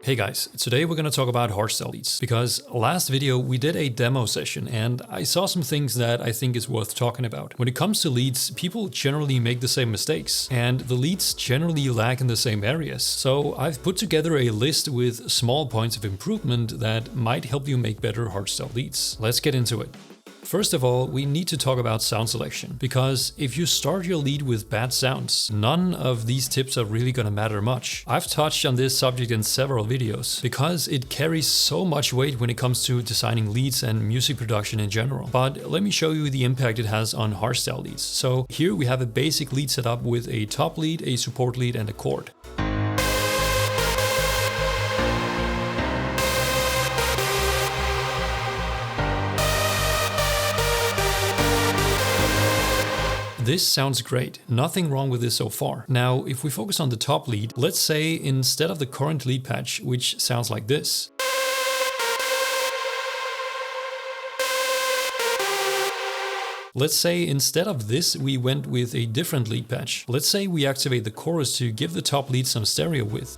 Hey guys, today we're gonna talk about hardstyle leads, because last video we did a demo session and I saw some things that I think is worth talking about. When it comes to leads, people generally make the same mistakes and the leads generally lag in the same areas. So I've put together a list with small points of improvement that might help you make better hardstyle leads. Let's get into it. First of all, we need to talk about sound selection, because if you start your lead with bad sounds, none of these tips are really gonna matter much. I've touched on this subject in several videos, because it carries so much weight when it comes to designing leads and music production in general. But let me show you the impact it has on hardstyle leads. So here we have a basic lead setup with a top lead, a support lead, and a chord. This sounds great, nothing wrong with this so far. Now, if we focus on the top lead, let's say instead of the current lead patch, which sounds like this, let's say instead of this we went with a different lead patch. Let's say we activate the chorus to give the top lead some stereo width.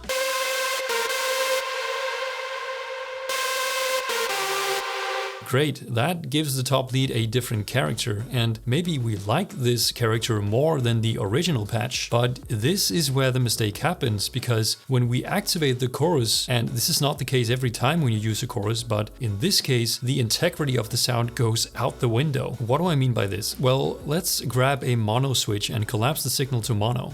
Great, that gives the top lead a different character, and maybe we like this character more than the original patch, but this is where the mistake happens, because when we activate the chorus, and this is not the case every time when you use a chorus, but in this case the integrity of the sound goes out the window. What do I mean by this? Well, let's grab a mono switch and collapse the signal to mono.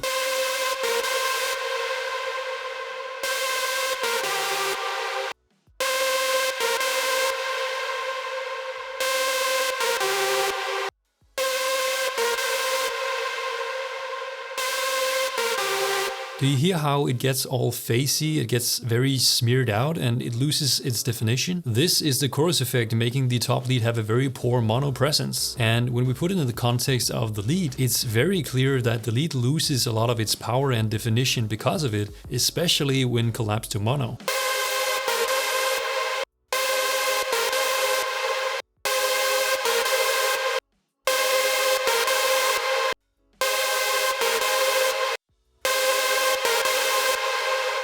Do you hear how it gets all phasey, it gets very smeared out and it loses its definition? This is the chorus effect making the top lead have a very poor mono presence. And when we put it in the context of the lead, it's very clear that the lead loses a lot of its power and definition because of it, especially when collapsed to mono.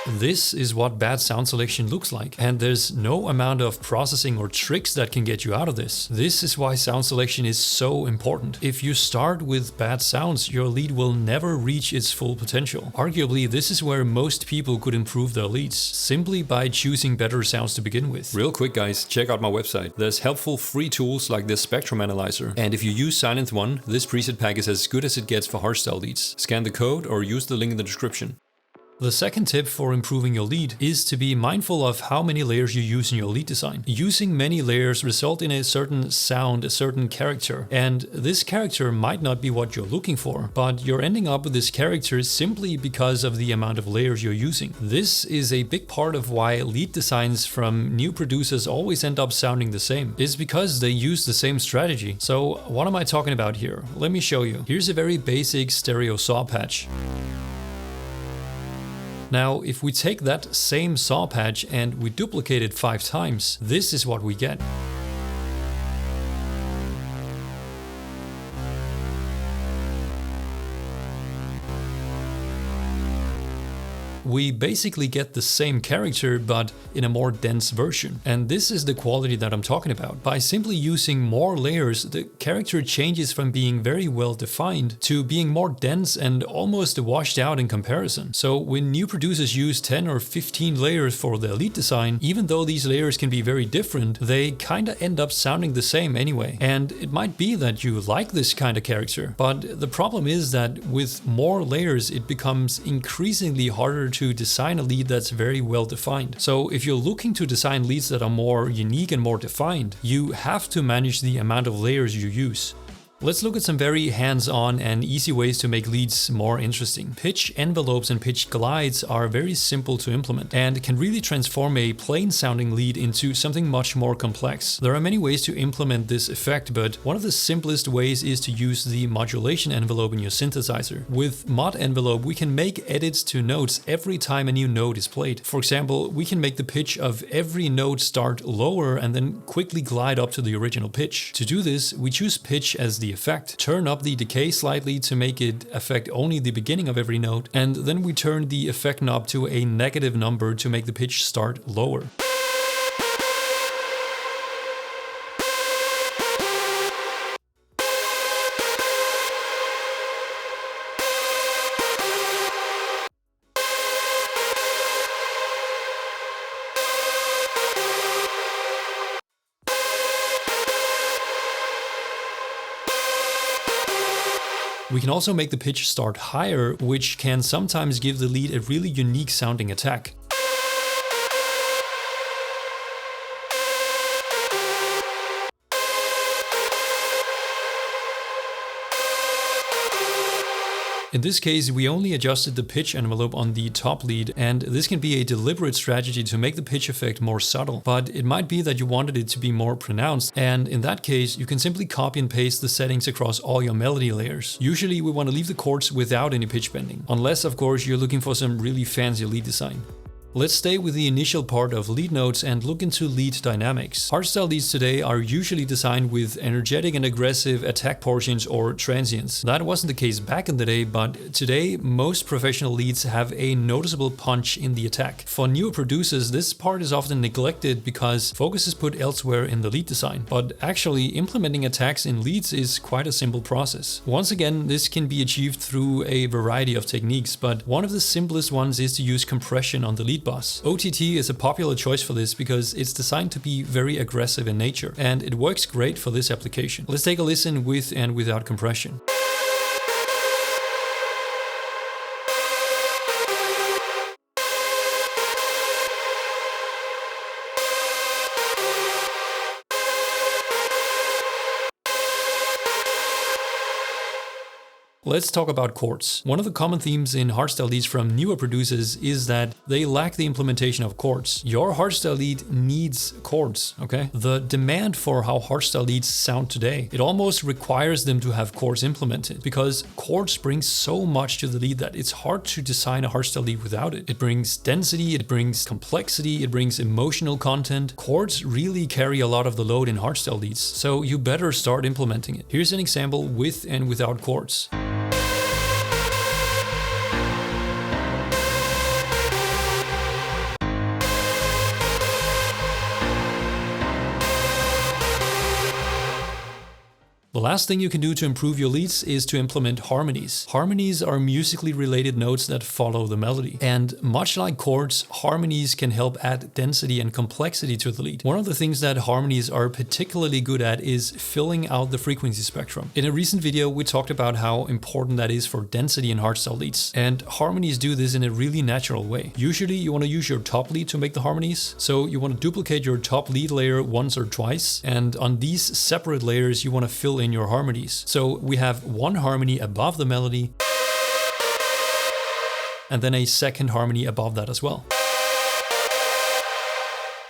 This is what bad sound selection looks like, and there's no amount of processing or tricks that can get you out of this. This is why sound selection is so important. If you start with bad sounds, your lead will never reach its full potential. Arguably, this is where most people could improve their leads, simply by choosing better sounds to begin with. Real quick guys, check out my website. There's helpful free tools like this spectrum analyzer, and if you use Silent One, this preset pack is as good as it gets for hardstyle leads. Scan the code or use the link in the description. The second tip for improving your lead is to be mindful of how many layers you use in your lead design. Using many layers result in a certain sound, a certain character, and this character might not be what you're looking for, but you're ending up with this character simply because of the amount of layers you're using. This is a big part of why lead designs from new producers always end up sounding the same. It's because they use the same strategy. So what am I talking about here? Let me show you. Here's a very basic stereo saw patch. Now, if we take that same saw patch and we duplicate it 5 times, this is what we get. We basically get the same character, but in a more dense version. And this is the quality that I'm talking about. By simply using more layers, the character changes from being very well defined to being more dense and almost washed out in comparison. So when new producers use 10 or 15 layers for their lead design, even though these layers can be very different, they kinda end up sounding the same anyway. And it might be that you like this kind of character, but the problem is that with more layers, it becomes increasingly harder to design a lead that's very well defined. So if you're looking to design leads that are more unique and more defined, you have to manage the amount of layers you use. Let's look at some very hands-on and easy ways to make leads more interesting. Pitch envelopes and pitch glides are very simple to implement and can really transform a plain sounding lead into something much more complex. There are many ways to implement this effect, but one of the simplest ways is to use the modulation envelope in your synthesizer. With mod envelope, we can make edits to notes every time a new note is played. For example, we can make the pitch of every note start lower and then quickly glide up to the original pitch. To do this, we choose pitch as the effect, turn up the decay slightly to make it affect only the beginning of every note, and then we turn the effect knob to a negative number to make the pitch start lower. We can also make the pitch start higher, which can sometimes give the lead a really unique sounding attack. In this case, we only adjusted the pitch envelope on the top lead, and this can be a deliberate strategy to make the pitch effect more subtle, but it might be that you wanted it to be more pronounced, and in that case, you can simply copy and paste the settings across all your melody layers. Usually, we want to leave the chords without any pitch bending, unless of course you're looking for some really fancy lead design. Let's stay with the initial part of lead notes and look into lead dynamics. Hardstyle leads today are usually designed with energetic and aggressive attack portions or transients. That wasn't the case back in the day, but today most professional leads have a noticeable punch in the attack. For newer producers, this part is often neglected because focus is put elsewhere in the lead design. But actually, implementing attacks in leads is quite a simple process. Once again, this can be achieved through a variety of techniques, but one of the simplest ones is to use compression on the lead bus. OTT is a popular choice for this because it's designed to be very aggressive in nature, and it works great for this application. Let's take a listen with and without compression. Let's talk about chords. One of the common themes in hardstyle leads from newer producers is that they lack the implementation of chords. Your hardstyle lead needs chords, okay? The demand for how hardstyle leads sound today, it almost requires them to have chords implemented, because chords bring so much to the lead that it's hard to design a hardstyle lead without it. It brings density, it brings complexity, it brings emotional content. Chords really carry a lot of the load in hardstyle leads, so you better start implementing it. Here's an example with and without chords. The last thing you can do to improve your leads is to implement harmonies. Harmonies are musically related notes that follow the melody. And much like chords, harmonies can help add density and complexity to the lead. One of the things that harmonies are particularly good at is filling out the frequency spectrum. In a recent video, we talked about how important that is for density in hardstyle leads. And harmonies do this in a really natural way. Usually you want to use your top lead to make the harmonies. So you want to duplicate your top lead layer once or twice. And on these separate layers, you want to fill in your harmonies. So we have one harmony above the melody, and then a second harmony above that as well.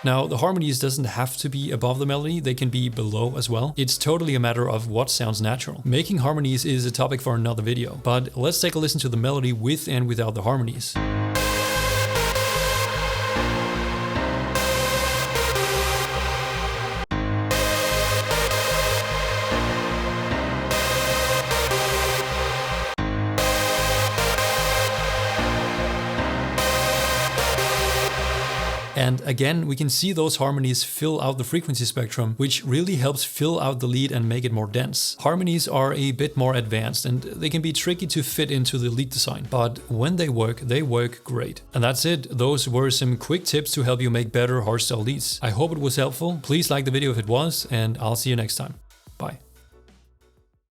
Now, the harmonies doesn't have to be above the melody, they can be below as well. It's totally a matter of what sounds natural. Making harmonies is a topic for another video, but let's take a listen to the melody with and without the harmonies. And again, we can see those harmonies fill out the frequency spectrum, which really helps fill out the lead and make it more dense. Harmonies are a bit more advanced and they can be tricky to fit into the lead design, but when they work great. And that's it. Those were some quick tips to help you make better hardstyle leads. I hope it was helpful. Please like the video if it was, and I'll see you next time.